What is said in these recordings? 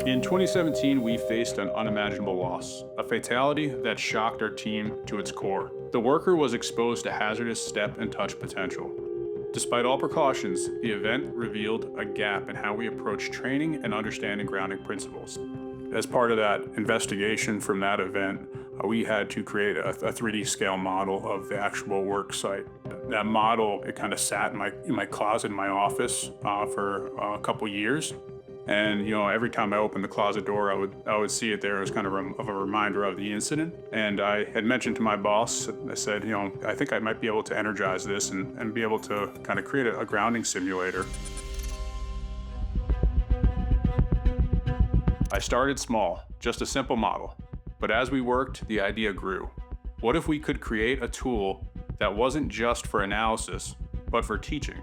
In 2017, we faced an unimaginable loss, a fatality that shocked our team to its core. The worker was exposed to hazardous step and touch potential. Despite all precautions, the event revealed a gap in how we approach training and understanding grounding principles. As part of that investigation from that event, we had to create a 3D scale model of the actual work site. That model, it kind of sat in my closet in my office for a couple years. And every time I opened the closet door, I would see it there as kind of a reminder of the incident. And I had mentioned to my boss, I said, I think I might be able to energize this and be able to kind of create a grounding simulator. I started small, just a simple model. But as we worked, the idea grew. What if we could create a tool that wasn't just for analysis, but for teaching?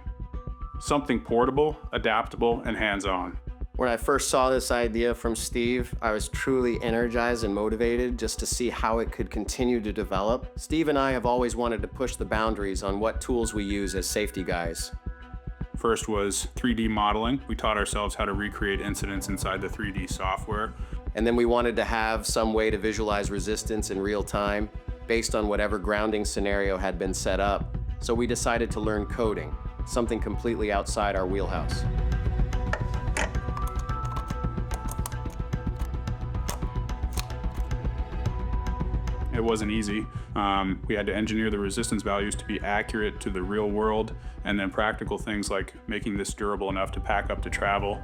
Something portable, adaptable, and hands-on. When I first saw this idea from Steve, I was truly energized and motivated just to see how it could continue to develop. Steve and I have always wanted to push the boundaries on what tools we use as safety guys. First was 3D modeling. We taught ourselves how to recreate incidents inside the 3D software. And then we wanted to have some way to visualize resistance in real time based on whatever grounding scenario had been set up. So we decided to learn coding, something completely outside our wheelhouse. It wasn't easy. We had to engineer the resistance values to be accurate to the real world, and then practical things like making this durable enough to pack up to travel.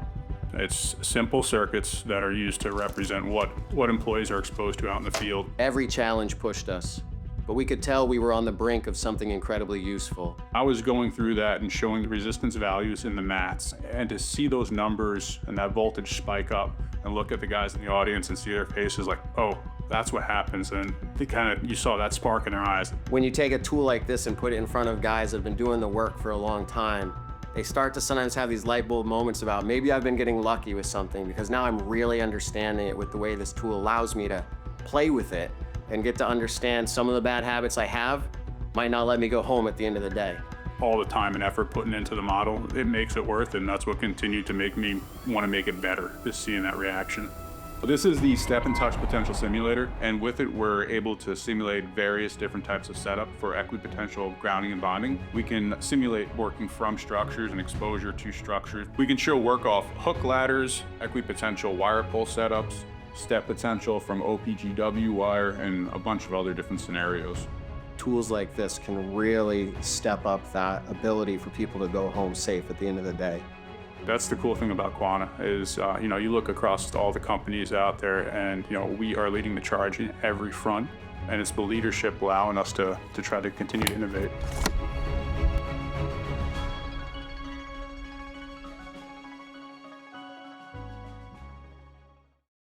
It's simple circuits that are used to represent what employees are exposed to out in the field. Every challenge pushed us, but we could tell we were on the brink of something incredibly useful. I was going through that and showing the resistance values in the mats, and to see those numbers and that voltage spike up and look at the guys in the audience and see their faces like, oh, that's what happens, and you saw that spark in their eyes. When you take a tool like this and put it in front of guys that have been doing the work for a long time, they start to sometimes have these light bulb moments about maybe I've been getting lucky with something because now I'm really understanding it with the way this tool allows me to play with it and get to understand some of the bad habits I have might not let me go home at the end of the day. All the time and effort putting into the model, it makes it worth it, and that's what continued to make me want to make it better, just seeing that reaction. This is the Step and Touch Potential Simulator, and with it we're able to simulate various different types of setup for equipotential grounding and bonding. We can simulate working from structures and exposure to structures. We can show work off hook ladders, equipotential wire pull setups, step potential from OPGW wire, and a bunch of other different scenarios. Tools like this can really step up that ability for people to go home safe at the end of the day. That's the cool thing about Quanta is, you look across all the companies out there and, we are leading the charge in every front, and it's the leadership allowing us to try to continue to innovate.